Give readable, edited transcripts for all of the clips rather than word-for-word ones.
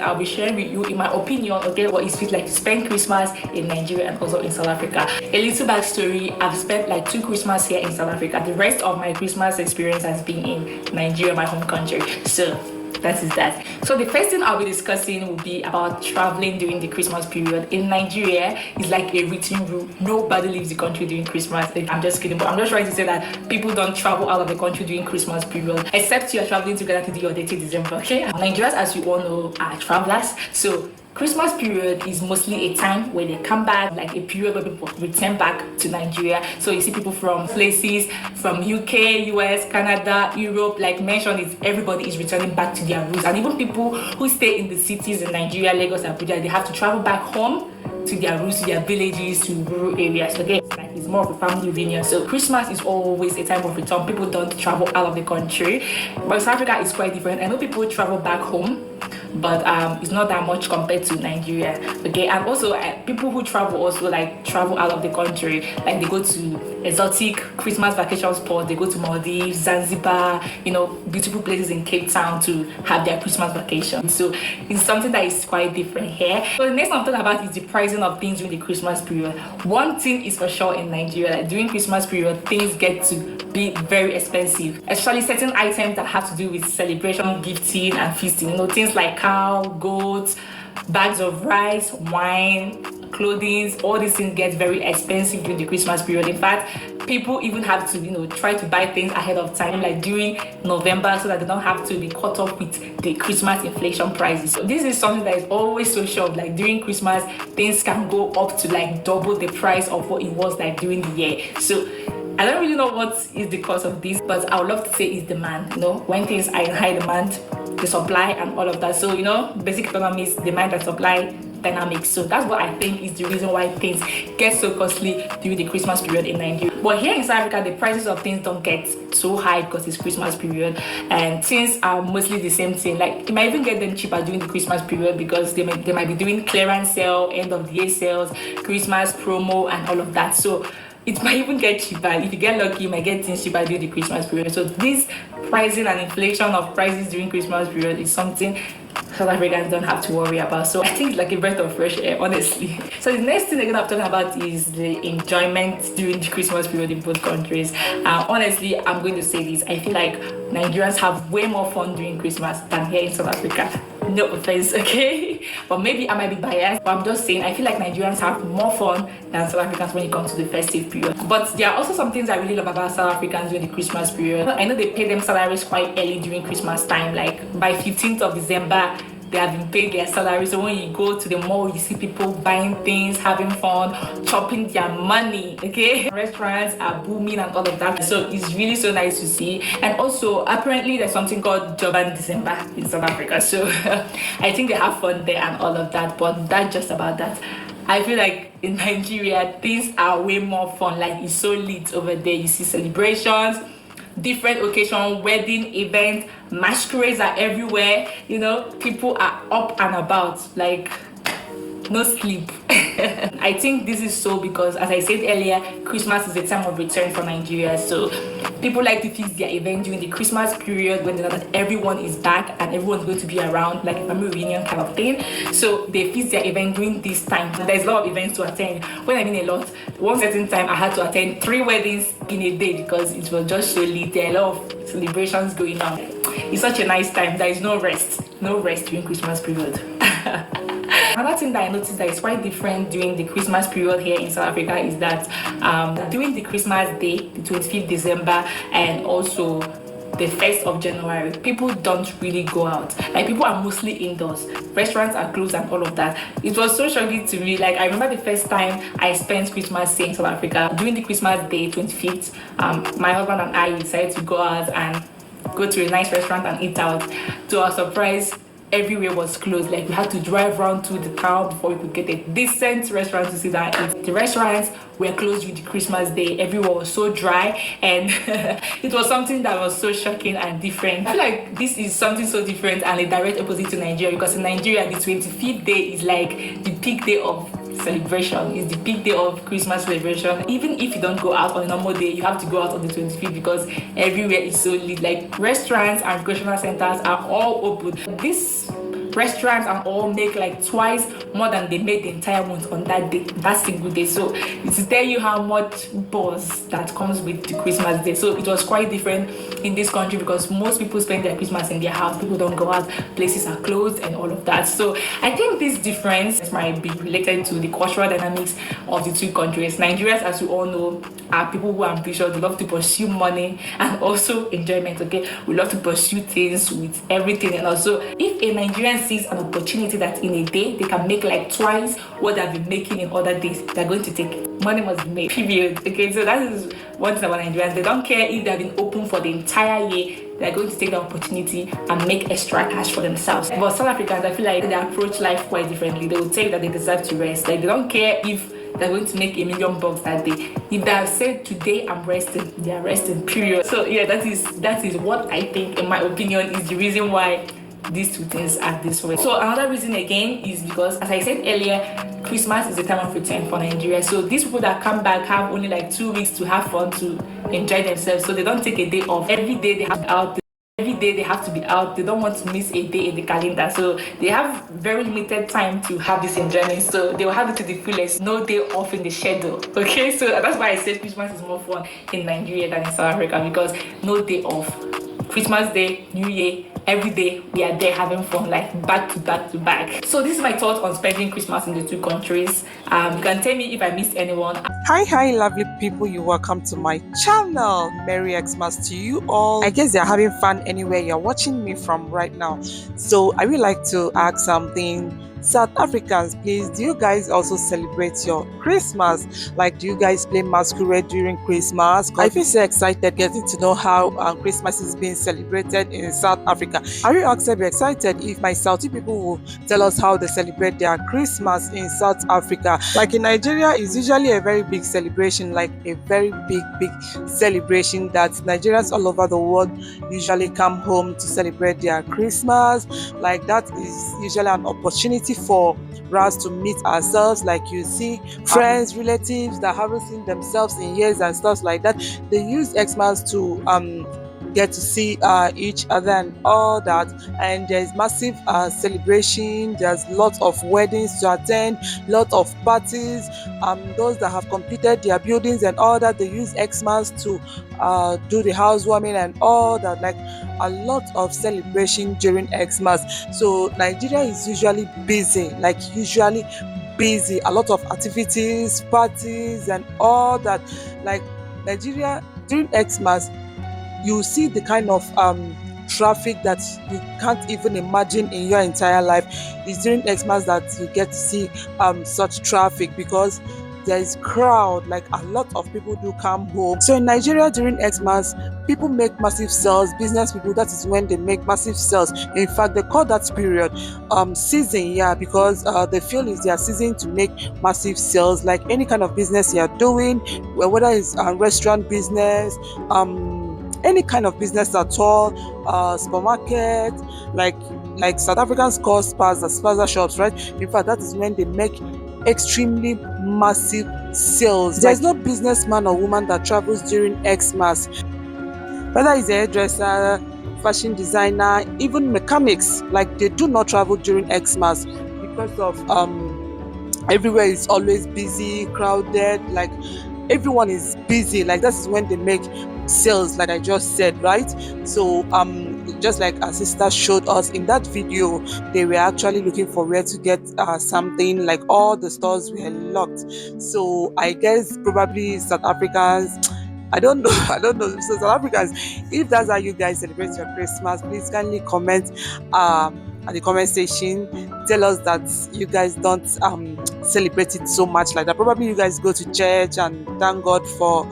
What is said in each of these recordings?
I'll be sharing with you, in my opinion, okay, what it feels like to spend Christmas in Nigeria and also in South Africa. A little backstory: I've spent like 2 Christmas here in South Africa. The rest of my Christmas experience has been in Nigeria, my home country. So that is that. So the first thing I'll be discussing will be about traveling during the Christmas period. In Nigeria, it's like a written rule: nobody leaves the country during Christmas. I'm just kidding, but I'm just trying to say that people don't travel out of the country during Christmas period, except you are traveling together to do your date in December, okay? Nigerians, as you all know, are travelers. So Christmas period is mostly a time where they come back, like a period where people return back to Nigeria. So you see people from places from UK, US, Canada, Europe, like mentioned, is everybody is returning back to their roots. And even people who stay in the cities in Nigeria, Lagos, Abuja, they have to travel back home to their roots, to their villages, to rural areas. Okay, it's more of a family reunion. So Christmas is always a time of return. People don't travel out of the country, but South Africa is quite different. I know people travel back home, but it's not that much compared to Nigeria. Okay, and also people who travel also like travel out of the country, like they go to exotic Christmas vacation spots. They go to Maldives, Zanzibar, beautiful places in Cape Town to have their Christmas vacation. So it's something that is quite different here. So the next thing I'm talking about is the pricing of things during the Christmas period. One thing is for sure in Nigeria: like during Christmas period, things get to be very expensive, especially certain items that have to do with celebration, gifting, and feasting. Things like cow, goats, bags of rice, wine, clothing. All these things get very expensive during the Christmas period. In fact, people even have to try to buy things ahead of time, like during November, so that they don't have to be caught up with the Christmas inflation prices. So this is something that is always so sure. Like during Christmas, things can go up to like double the price of what it was like during the year. So I don't really know what is the cause of this, but I would love to say it's demand. When things are in high demand, the supply and all of that. So basic economics, demand and supply dynamics. So that's what I think is the reason why things get so costly during the Christmas period in Nigeria. But here in South Africa, the prices of things don't get so high because it's Christmas period, and things are mostly the same thing. Like you might even get them cheaper during the Christmas period because they might be doing clearance sale, end of the year sales, Christmas promo, and all of that. So it might even get cheaper. If you get lucky, you might get things cheaper during the Christmas period. So this pricing and inflation of prices during Christmas period is something South Africans don't have to worry about. So I think it's like a breath of fresh air, honestly. So the next thing I'm going to talk about is the enjoyment during the Christmas period in both countries. Honestly, I'm going to say this: I feel like Nigerians have way more fun during Christmas than here in South Africa. No offense, okay? But maybe I might be biased, but I'm just saying I feel like Nigerians have more fun than South Africans when it comes to the festive period. But there are also some things I really love about South Africans during the Christmas period. I know they pay them salaries quite early during Christmas time, like by 15th of December. They have been paid their salary. So when you go to the mall, you see people buying things, having fun, chopping their money, okay? Restaurants are booming and all of that. So it's really so nice to see. And also, apparently there's something called Joban December in South Africa. So I think they have fun there and all of that. But that's just about that. I feel like in Nigeria, things are way more fun. Like it's so lit over there. You see celebrations, different occasion, wedding events, masquerades are everywhere. People are up and about, like no sleep. I think this is so because, as I said earlier, Christmas is a time of return for Nigeria. So people like to fix their event during the Christmas period when they know that everyone is back and everyone's going to be around, like a family reunion kind of thing. So they fix their event during this time. There's a lot of events to attend. When I mean a lot, one certain time I had to attend 3 weddings in a day because it was just so lit. There are a lot of celebrations going on. It's such a nice time. There is no rest during Christmas period. Another thing that I noticed that is quite different during the Christmas period here in South Africa is that during the Christmas day, the 25th December, and also the 1st of January, people don't really go out. Like people are mostly indoors. Restaurants are closed and all of that. It was so shocking to me. Like I remember the first time I spent Christmas here in South Africa. During the Christmas day, 25th, my husband and I decided to go out and go to a nice restaurant and eat out. To our surprise, everywhere was closed. Like we had to drive around to the town before we could get a decent restaurant to sit down and eat. The restaurants were closed with the Christmas day. Everywhere was so dry, and it was something that was so shocking and different. I feel like this is something so different and a direct opposite to Nigeria, because in Nigeria the 25th day is like the peak day of celebration. It's the peak day of Christmas celebration. Even if you don't go out on a normal day, you have to go out on the 25th because everywhere is so lit. Like restaurants and recreational centers are all open. This restaurants and all make like twice more than they made the entire month on that day, that single day. So it's to tell you how much buzz that comes with the Christmas day. So it was quite different in this country because most people spend their Christmas in their house. People don't go out, places are closed and all of that. So I think this difference might be related to the cultural dynamics of the two countries. Nigerians, as you all know, are people who are ambitious. They love to pursue money and also enjoyment. Okay, we love to pursue things with everything. And also, if a Nigerian sees an opportunity that in a day they can make like twice what they've been making in other days, they're going to take it. Money must be made, period. Okay, so that is one thing about Nigerians. They don't care if they've been open for the entire year. They're going to take the opportunity and make extra cash for themselves. But South Africans, I feel like they approach life quite differently. They will say that they deserve to rest. Like, they don't care if they're going to make $1 million that day. If they have said today I'm resting, they are resting, period. So yeah, that is what I think, in my opinion, is the reason why these two things are this way. So another reason again is because, as I said earlier, Christmas is a time of return for Nigeria. So these people that come back have only like 2 weeks to have fun, to enjoy themselves. So they don't take a day off. Every day they have out. Every day they have to be out. They don't want to miss a day in the calendar. So they have very limited time to have this enjoyment. So they will have it to the fullest. No day off in the schedule. Okay, so that's why I said Christmas is more fun in Nigeria than in South Africa, because no day off. Christmas Day, New Year, every day we are there having fun, like back to back to back. So this is my thoughts on spending Christmas in the two countries. You can tell me if I missed anyone. Hi lovely people, you welcome to my channel. Merry Xmas to you all. I guess you're having fun anywhere you're watching me from right now. So I would like to ask something. South Africans, please, do you guys also celebrate your Christmas? Like, do you guys play masquerade during Christmas? I feel so excited getting to know how Christmas is being celebrated in South Africa. I will also be excited if my Saudi people will tell us how they celebrate their Christmas in South Africa. Like in Nigeria, it's usually a very big celebration, like a very big celebration that Nigerians all over the world usually come home to celebrate their Christmas. Like, that is usually an opportunity for us to meet ourselves. Like, you see friends, relatives that haven't seen themselves in years and stuff like that. They use Xmas to get to see each other and all that. And there's massive celebration. There's lots of weddings to attend, lots of parties. Those that have completed their buildings and all that, they use Xmas to do the housewarming and all that. Like, a lot of celebration during Xmas. So Nigeria is usually busy, like usually busy, a lot of activities, parties and all that. Like, Nigeria during Xmas, you see the kind of traffic that you can't even imagine in your entire life. It's during Xmas that you get to see such traffic, because there is crowd, like a lot of people do come home. So in Nigeria during Xmas, people make massive sales. Business people, that is when they make massive sales. In fact, they call that period season, yeah, because they feel it's their season to make massive sales. Like any kind of business you're doing, whether it's a restaurant business, any kind of business at all, supermarket, like South Africans call spaza shops, right? In fact, that is when they make extremely massive sales. There's no businessman or woman that travels during Xmas, whether it's a hairdresser, fashion designer, even mechanics. Like, they do not travel during Xmas because of everywhere is always busy, crowded. Like, everyone is busy. Like, that is when they make sales, like I just said, right? So just like our sister showed us in that video, they were actually looking for where to get something. Like, all the stores were locked. So I guess probably South Africans, I don't know. So South Africans, if that's how you guys celebrate your Christmas, please kindly comment at the comment section. Tell us that you guys don't celebrate it so much like that. Probably you guys go to church and thank God for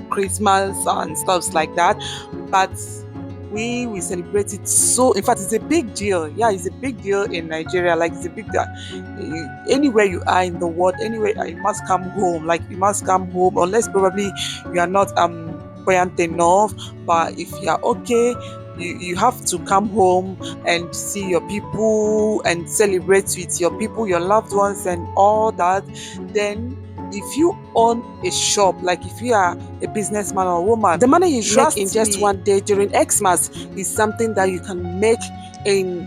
Christmas and stuff like that, but we celebrate it. So in fact, it's a big deal. Yeah, it's a big deal in Nigeria. Like, it's a big deal anywhere you are in the world. Anywhere, you must come home. Like, you must come home, unless probably you are not buoyant enough. But if you are okay, you have to come home and see your people and celebrate with your people, your loved ones and all that. Then if you own a shop, like if you are a businessman or woman, the money you make in just one day during Xmas is something that you can make in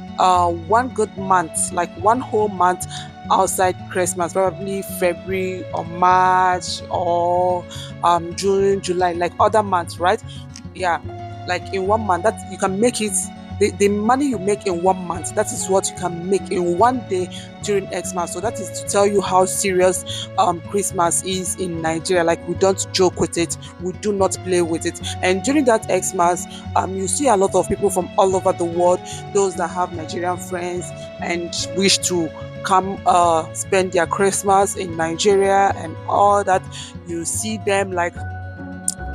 one good month, like one whole month outside Christmas, probably February or March or June, July, like other months, right? Yeah, like in one month, that you can make it. The money you make in one month, that is what you can make in one day during Xmas. So that is to tell you how serious Christmas is in Nigeria. Like we don't joke with it, we do not play with it. And during that Xmas, you see a lot of people from all over the world, those that have Nigerian friends and wish to come spend their Christmas in Nigeria and all that. You see them, like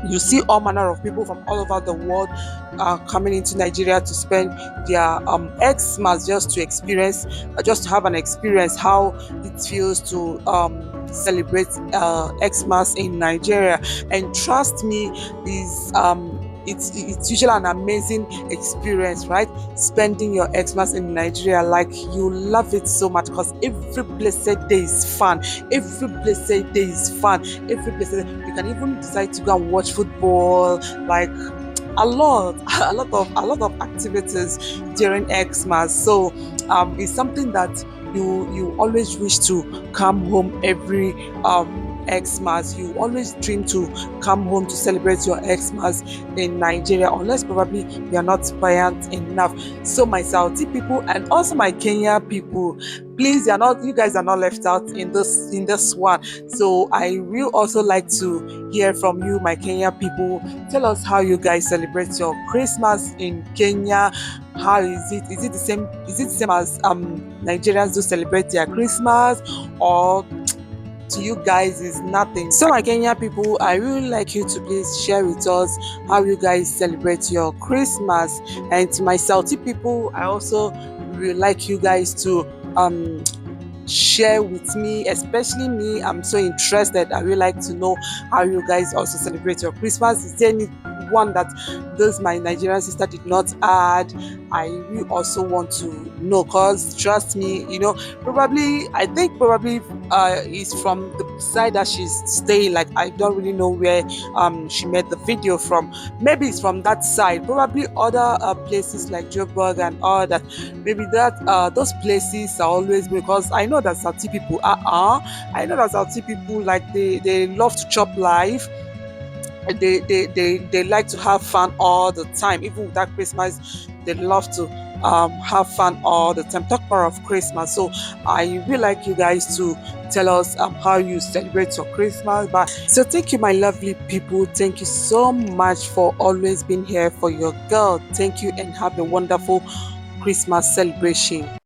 you see all manner of people from all over the world coming into Nigeria to spend their Xmas, just to experience, just to have an experience how it feels to celebrate Xmas in Nigeria. And trust me, is it's usually an amazing experience, right? Spending your Xmas in Nigeria, like you love it so much because every blessed day is fun. Every blessed day is fun. Every blessed day, you can even decide to go and watch football, like a lot, a lot of activities during Xmas. So it's something that you always wish to come home every Xmas. You always dream to come home to celebrate your Xmas in Nigeria, unless probably you are not buoyant enough. So my Saudi people and also my Kenya people, please, you guys are not left out in this one. So I will also like to hear from you, my Kenya people. Tell us how you guys celebrate your Christmas in Kenya. How is it? Is it the same? Is it the same as Nigerians do celebrate their Christmas, or to you guys is nothing? So my Kenya people, I really like you to please share with us how you guys celebrate your Christmas. And to my Saudi people, I also really like you guys to share with me, especially me. I'm so interested. I really like to know how you guys also celebrate your Christmas. Is there any one that those my Nigerian sister did not add? I really also want to know, because trust me, probably I think probably is from the side that she's staying. Like I don't really know where she made the video from. Maybe it's from that side. Probably other places like Joburg and all that. Maybe that those places are always, because I know that Saudi people I know that Saudi people, like they love to chop life. They like to have fun all the time. Even without Christmas, they love to have fun all the time. Talk more of Christmas. So I really like you guys to tell us how you celebrate your Christmas. But so thank you, my lovely people. Thank you so much for always being here for your girl. Thank you and have a wonderful Christmas celebration.